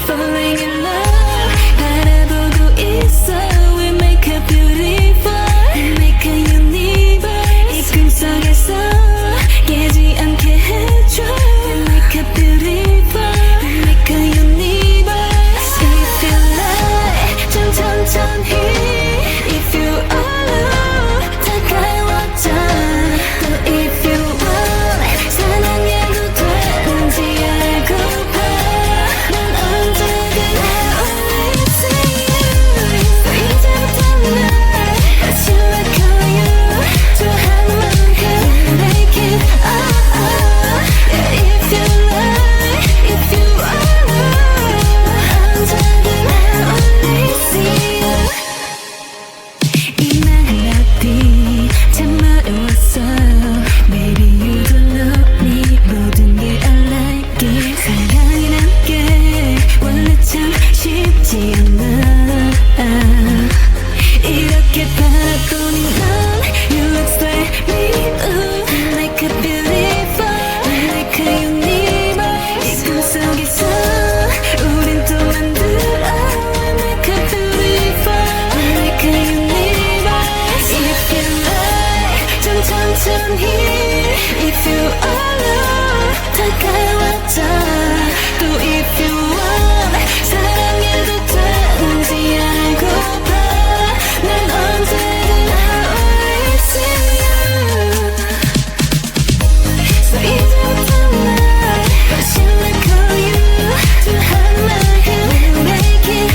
falling in love 바라보고 있어 We make a beautiful We make a universe 이 꿈속에서 깨지 않게 해줘 We make a beautiful We make a universe If you like 좀 천천히 If you alone 다가와줘 또 if you want 사랑해도 되는지 알고봐 난 언제든 always see you So 이제부터 날 다시 like you 좋아하는 만큼 make it Yeah if you like If you alone 언제든 always see you 이만한 앞이 참 어려웠어 Baby you don't love me 모든 게 I like it 사랑이란 게 원래 참 쉽지 않아 이렇게 바라보는 넌 You look like me ooh Like a beautiful Like a universe 이 꿈속에서 우린 또 만들어 Like a beautiful Like a universe If you like 좀 천천히 If you alone 다가와줘 또 if you want 사랑해도 되는지 알고봐 난 언제든 always see you So 이제부터 날 다시 like you 좋아하는 만큼 make it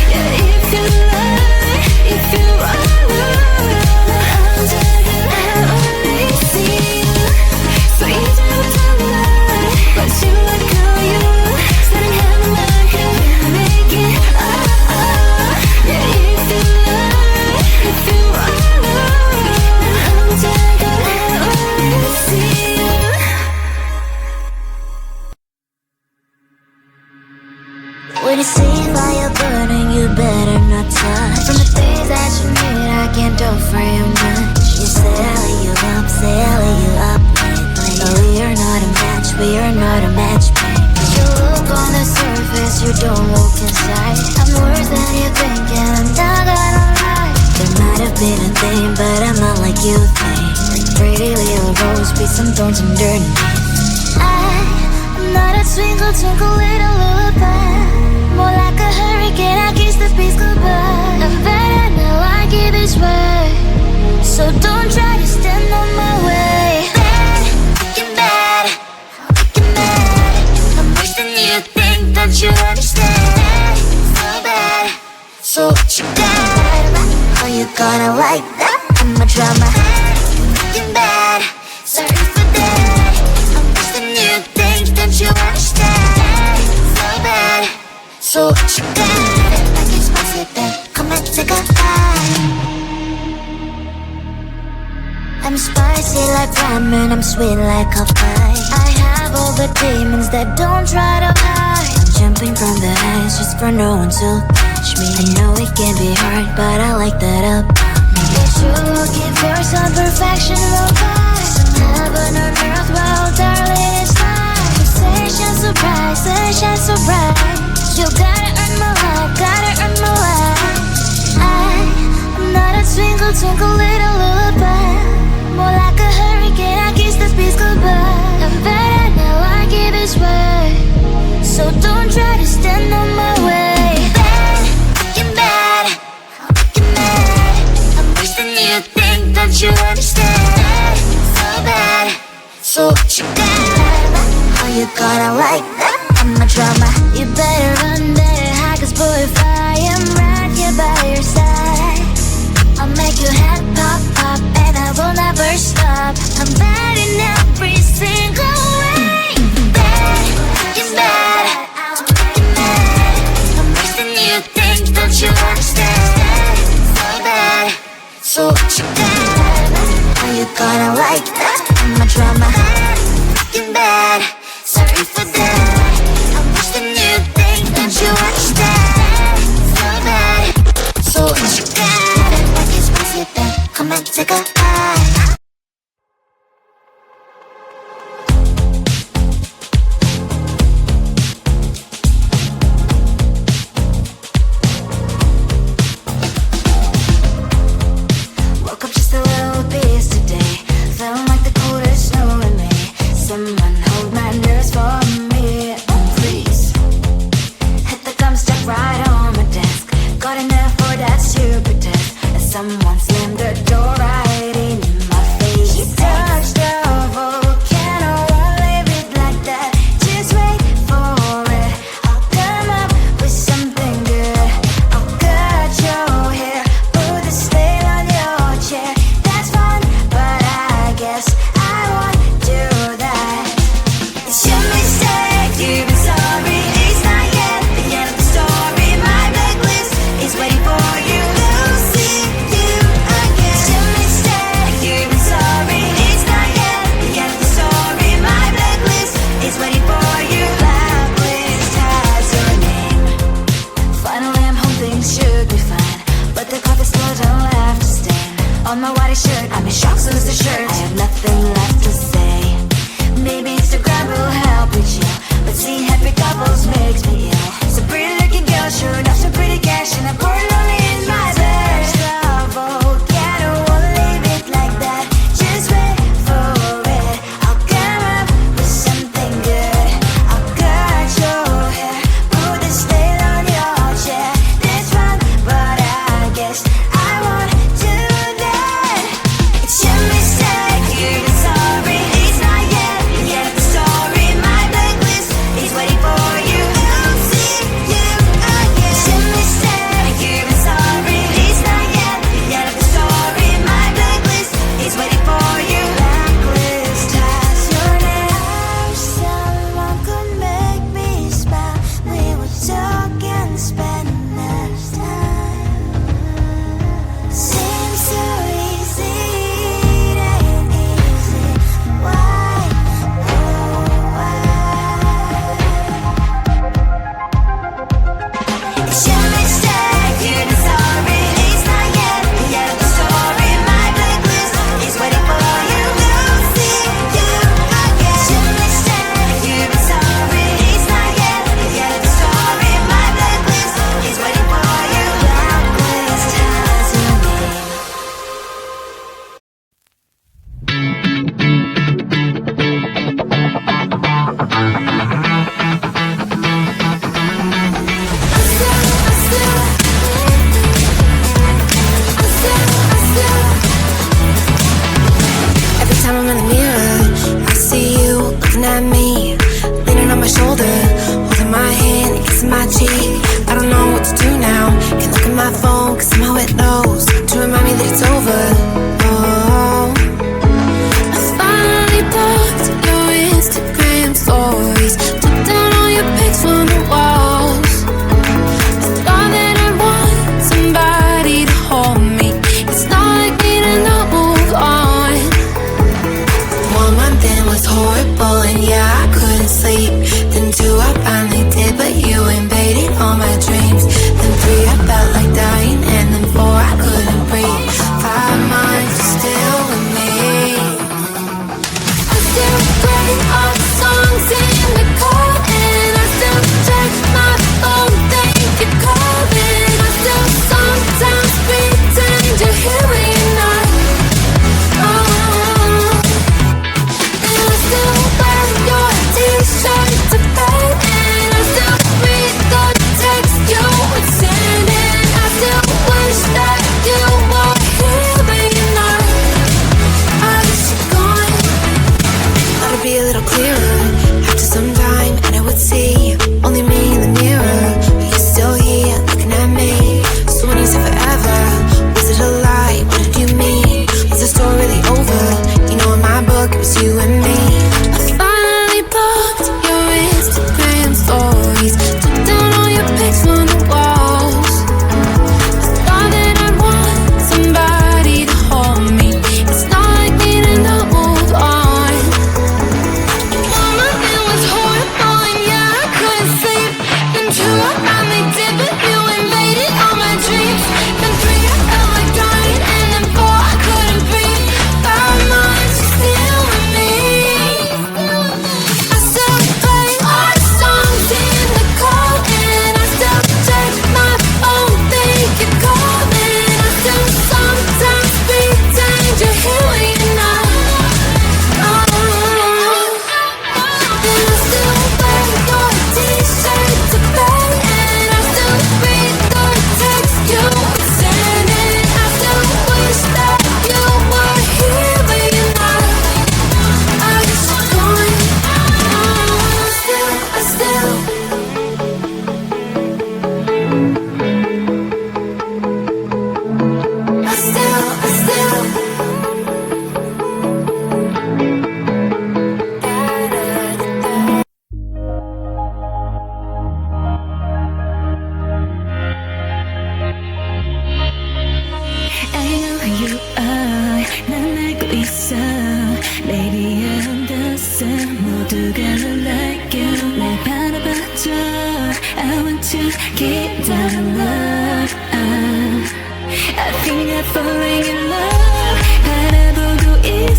Yeah if you like If you alone 난 언제든 always see you So 이제부터 날 다시 like you 사랑하는 만큼 make it Yeah if you like If you alone 난 언제든 always see you When you see fire burning, you better not touch. From the things that you need, I can't offer you much. You say you up, no, we are not a match, we are not a match, babe. You look on the surface, you don't look inside. I'm worse than you think, and I'm not gonna lie. There might have been a thing, but I'm not like you think. Pretty little rose, be some thorns underneath. I'm not a twinkle, twinkle little lullaby. More like a hurricane, I kiss the peace goodbye. I'm better now, I give it way. So don't try to stand on my way. Bad, fucking bad, fucking mad. I'm worse than you think, don't you understand? So bad, so what you got? How you gonna like that? I'm a drama. Fucking bad, sorry for that. I'm worse than you think, don't you understand? So bad, so what you got? Like it's possible, come and take a bite. I'm spicy like ramen, I'm sweet like a pie. I have all the demons that don't try to hide. I'm jumping from the heights just for no one to touch me. I know it can be hard, but I like that up. If you're looking for some perfection, we'll find some heaven on earth, well darling it's not. Sunshine so bright, sunshine so bright. You gotta earn my life, gotta earn my life. I'm not a twinkle, twinkle little lullaby. More like a hurricane, I kiss the peace goodbye. I'm better now, I give it way. So don't try to stand on my way. Bad, fucking bad, fucking mad. I'm worse than you think, don't you understand? So bad, so what you got? How you gonna like that? I'm a drama. You better run, better hide, cause boy if I am right here by your side, I'll make your head pop, pop, and I will never stop. I'm bad in every single way. Bad, fucking bad, fucking mad. I'm worse than you think, don't you understand? So bad, so what you got? How you gonna like that? I'm a drama. Fucking bad, sorry for that. I'm worse than you think, don't you understand? So bad, so what you got? Like it's possible, come and take a bite. shirt. I have nothing left to say. Maybe Instagram will help with you, but seeing happy couples makes me ill. So pretty looking girl showing off some pretty cash, and I'm pouring only in my bed. Trouble, yeah, I don't wanna leave it like that. Just wait for it. I'll come up with something good. I'll cut your hair, put the stain on your chair. This one, but I guess I won't do that. It's your mistake, you're sorry. It's not yet the end of the story. My blacklist is waiting for you. I'll see you again. It's your mistake, you're sorry. It's not yet the end of the story. My blacklist is waiting for you. Blacklist has your name. Someone could make me smile. We would talk and spend less time. Seems so easy, it ain't easy. Why, oh why? It's your mistake, you're sorry. It's not yet the end of the story. My blacklist is waiting for you. I'll see you again. It's your mistake, you're sorry. It's not yet the end of the story. My blacklist is waiting for you. Blacklist has your name. Every time I'm in the mirror, I see you looking at me, leaning on my shoulder, holding my hand, kissing my cheek. I don't know what to do now. Can't look at my phone, cause somehow it knows to remind me that it's over. Oh, I finally blocked your Instagram stories, took down all your pics from the walls. I thought that I want somebody to hold me. It's not like me to not move on. 1 month in was horrible, and yeah, I couldn't sleep. Then 2, I finally did, but you invaded all my dreams. Then 3, I felt like dying, and then 4, I couldn't breathe. 5 months, you're still with me. I still play all the songs in the car, and I still check my phone, think you're calling. I still sometimes pretend you're here when you're not. Oh, and I still wear your t-shirt to bed, and I still read the text you would send, and I still wish that you were here but you're not. I wish you're gone. Thought it'd be a little clearer after some time, and I would see only me in the mirror, but you're still here looking at me. So when you said forever, was it a lie? What did you mean? Was the story really over? You know, in my book it was you and me. I finally blocked your Instagram stories, took down all your pics from the walls. I thought that I'd want somebody to hold me. It's not like me to not move on. 1 month it was horrible, and yeah, I couldn't sleep. Then 2, I finally did, but you invaded all my dreams. Then 3, I felt like dying, and then 4, I couldn't breathe. 5 months, you're still with me. I still play all the songs in the car, and I still check my phone, think you're calling. I still sometimes pretend you're here when you're not. Oh, and I still wear your t-shirt to bed, and I still read the text you would send, and I still wish that you were here but you're not. I wish you're gone. Oh, I still I know who you are. 난 알고 있어. Baby, I understand. 모두가 널 like you. 날 바라봐줘. I want to keep that love. I think I'm falling in love. 바라보고 있어.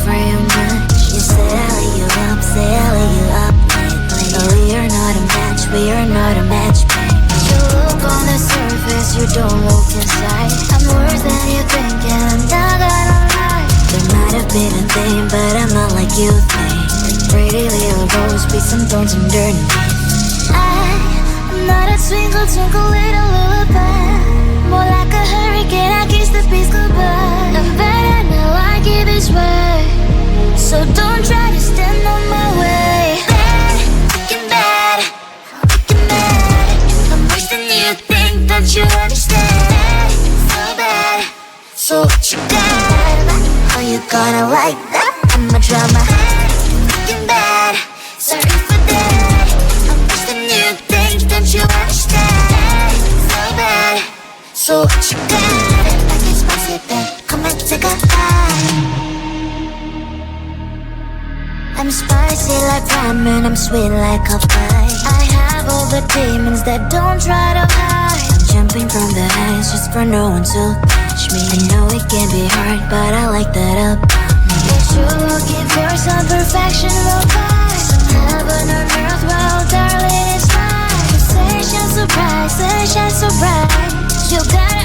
for you much. You say I lay you up, say I lay you up lately. But we are not a match, we are not a match, baby. You look on the surface, you don't look inside. I'm worse than you think and I'm not gonna lie. There might have been a thing, but I'm not like you think. Pretty little rose, beat some thorns underneath. I'm not a twinkle, twinkle little lullaby. More like a hurricane, I kiss the peace goodbye. I'm better now, I give this way. So don't try to stand on my way. Bad, wicked bad, wicked mad. I'm worse than you think, don't you understand? So bad, so what you got? How you gonna like that? I'm a drama. Wicked bad, sorry for that. I'm worse than you think, don't you understand? So bad, so what you got? Like it's spicy, babe, come and take a bite. I'm spicy like ramen, I'm sweet like a pie. I have all the demons that don't try to hide. I'm jumping from the heights just for no one to catch me. I know it can be hard, but I like that up. If you're looking for some perfection, we'll find some heaven on earth, well, darling, it's mine. Sunshine so bright, you got